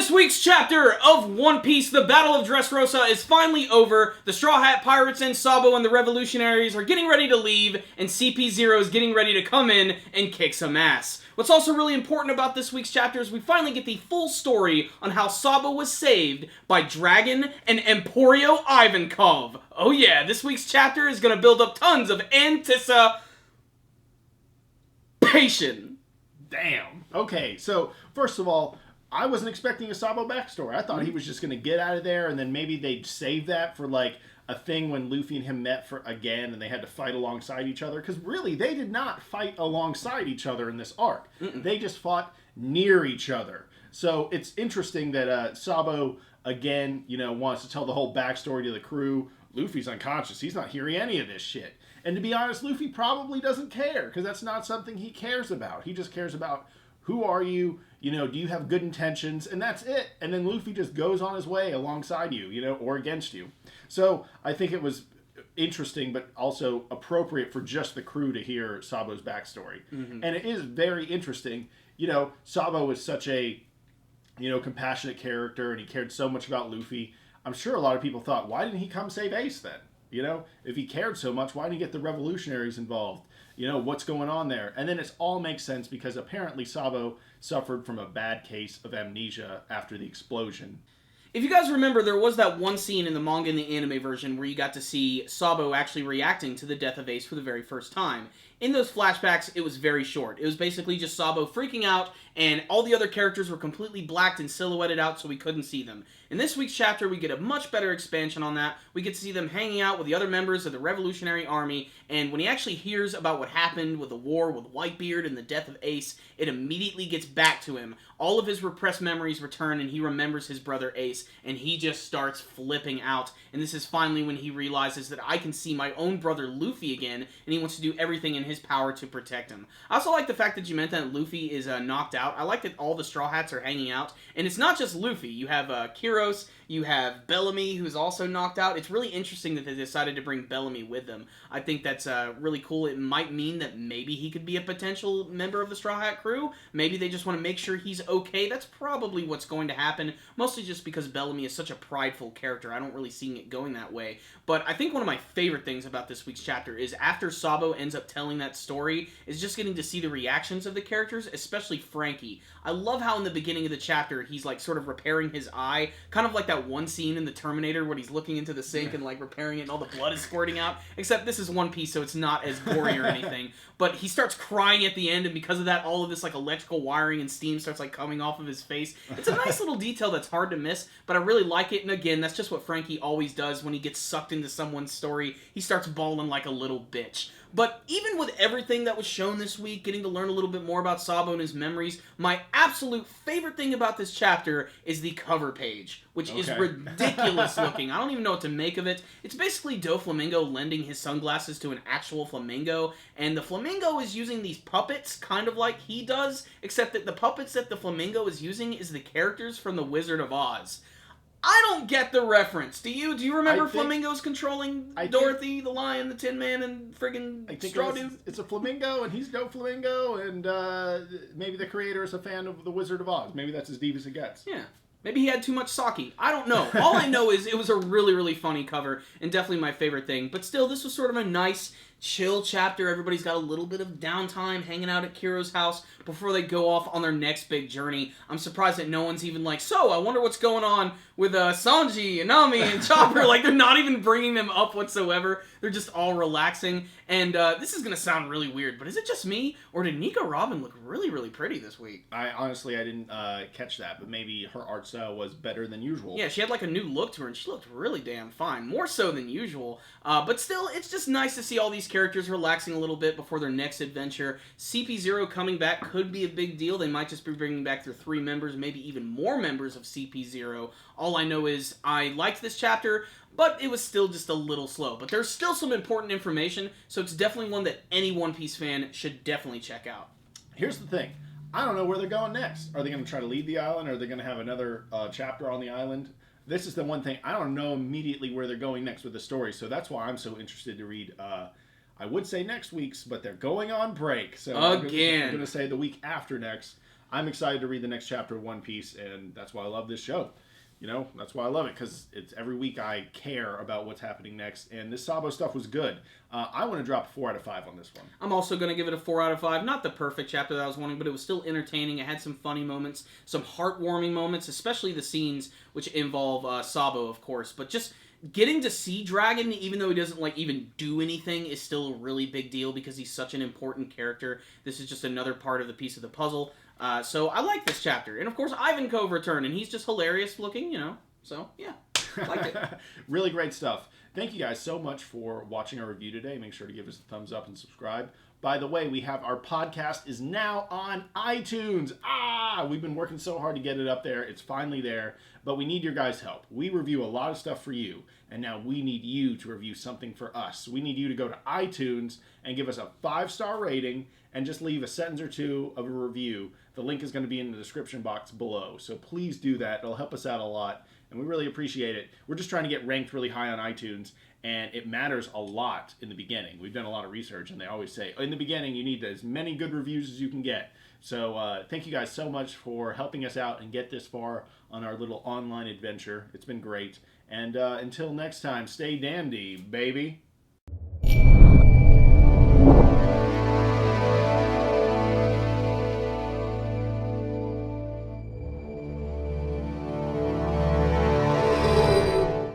This week's chapter of One Piece, the Battle of Dressrosa, is finally over. The Straw Hat Pirates and Sabo and the Revolutionaries are getting ready to leave, and CP0 is getting ready to come in and kick some ass. What's also really important about this week's chapter is we finally get the full story on how Sabo was saved by Dragon and Emporio Ivankov. Oh yeah, this week's chapter is going to build up tons of anticipation. Damn. Okay, so first of all, I wasn't expecting a Sabo backstory. I thought he was just going to get out of there, and then maybe they'd save that for, like, a thing when Luffy and him met again, and they had to fight alongside each other. Because, really, they did not fight alongside each other in this arc. They just fought near each other. So, it's interesting that Sabo, again, wants to tell the whole backstory to the crew. Luffy's unconscious. He's not hearing any of this shit. And to be honest, Luffy probably doesn't care, because that's not something he cares about. He just cares about, who are you? Do you have good intentions? And that's it. And then Luffy just goes on his way alongside you, or against you. So I think it was interesting, but also appropriate for just the crew to hear Sabo's backstory. And it is very interesting. Sabo was such a, compassionate character, and he cared so much about Luffy. I'm sure a lot of people thought, why didn't he come save Ace then? If he cared so much, why didn't he get the Revolutionaries involved? What's going on there? And then it all makes sense because apparently Sabo suffered from a bad case of amnesia after the explosion. If you guys remember, there was that one scene in the manga and the anime version where you got to see Sabo actually reacting to the death of Ace for the very first time. In those flashbacks, it was very short. It was basically just Sabo freaking out, and all the other characters were completely blacked and silhouetted out so we couldn't see them. In this week's chapter, we get a much better expansion on that. We get to see them hanging out with the other members of the Revolutionary Army, and when he actually hears about what happened with the war with Whitebeard and the death of Ace, it immediately gets back to him. All of his repressed memories return, and he remembers his brother Ace, and he just starts flipping out. And this is finally when he realizes that I can see my own brother Luffy again, and he wants to do everything in his power to protect him. I also like the fact that you meant that Luffy is knocked out. I like that all the Straw Hats are hanging out, and it's not just Luffy. You have Kiros, you have Bellamy, who's also knocked out. It's really interesting that they decided to bring Bellamy with them. I think that's really cool. It might mean that maybe he could be a potential member of the Straw Hat crew. Maybe they just want to make sure he's okay. That's probably what's going to happen, mostly just because Bellamy is such a prideful character. I don't really see it going that way. But I think one of my favorite things about this week's chapter is after Sabo ends up telling that story, is just getting to see the reactions of the characters, especially Frankie. I love how in the beginning of the chapter, he's like sort of repairing his eye, kind of like that one scene in the Terminator when he's looking into the sink and like repairing it and all the blood is squirting out, except this is One Piece, so it's not as gory or anything. But he starts crying at the end, and because of that, all of this like electrical wiring and steam starts like coming off of his face. It's a nice little detail that's hard to miss, but I really like it. And again, that's just what Frankie always does when he gets sucked into someone's story. He starts bawling like a little bitch. But even with everything that was shown this week, getting to learn a little bit more about Sabo and his memories, my absolute favorite thing about this chapter is the cover page, which is ridiculous looking. I don't even know what to make of it. It's basically Doflamingo lending his sunglasses to an actual flamingo, and the flamingo is using these puppets kind of like he does, except that the puppets that the flamingo is using is the characters from The Wizard of Oz. I don't get the reference. Do you? Do you remember flamingos controlling Dorothy, the lion, the Tin Man, and friggin' Straw Dude? It's a flamingo, and he's Doflamingo, and maybe the creator is a fan of The Wizard of Oz. Maybe that's as deep as it gets. Yeah. Maybe he had too much sake. I don't know. All I know is it was a really, really funny cover, and definitely my favorite thing. But still, this was sort of a nice, chill chapter. Everybody's got a little bit of downtime hanging out at Kiro's house before they go off on their next big journey. I'm surprised that no one's even like, so, I wonder what's going on with Sanji and Nami and Chopper. Like, they're not even bringing them up whatsoever. They're just all relaxing. And this is going to sound really weird, but is it just me? Or did Nico Robin look really, really pretty this week? I didn't catch that, but maybe her art style was better than usual. Yeah, she had like a new look to her, and she looked really damn fine. More so than usual. But still, it's just nice to see all these characters relaxing a little bit before their next adventure. CP0 coming back could be a big deal. They might just be bringing back their 3 members, maybe even more members of CP0. All I know is I liked this chapter, but it was still just a little slow. But there's still some important information, so it's definitely one that any One Piece fan should definitely check out. Here's the thing. I don't know where they're going next. Are they going to try to leave the island? Are they going to have another chapter on the island? This is the one thing. I don't know immediately where they're going next with the story, so that's why I'm so interested to read. I would say next week's, but they're going on break. So again. I'm going to say the week after next. I'm excited to read the next chapter of One Piece, and that's why I love this show. You know, that's why I love it, because it's every week I care about what's happening next, and this Sabo stuff was good. I want to drop a 4 out of 5 on this one. I'm also going to give it a 4 out of 5. Not the perfect chapter that I was wanting, but it was still entertaining. It had some funny moments, some heartwarming moments, especially the scenes which involve Sabo, of course. But just getting to see Dragon, even though he doesn't like even do anything, is still a really big deal because he's such an important character. This is just another part of the piece of the puzzle. So I like this chapter. And of course, Ivankov returned, and he's just hilarious looking, you know. So, yeah, liked it. Really great stuff. Thank you guys so much for watching our review today. Make sure to give us a thumbs up and subscribe. By the way, we have our podcast is now on iTunes. We've been working so hard to get it up there. It's finally there, but we need your guys' help. We review a lot of stuff for you, and now we need you to review something for us. We need you to go to iTunes and give us a 5-star rating and just leave a sentence or two of a review. The link is going to be in the description box below, so please do that. It'll help us out a lot, and we really appreciate it. We're just trying to get ranked really high on iTunes, and it matters a lot in the beginning. We've done a lot of research, and they always say, in the beginning, you need as many good reviews as you can get. So thank you guys so much for helping us out and get this far on our little online adventure. It's been great. And until next time, stay dandy, baby.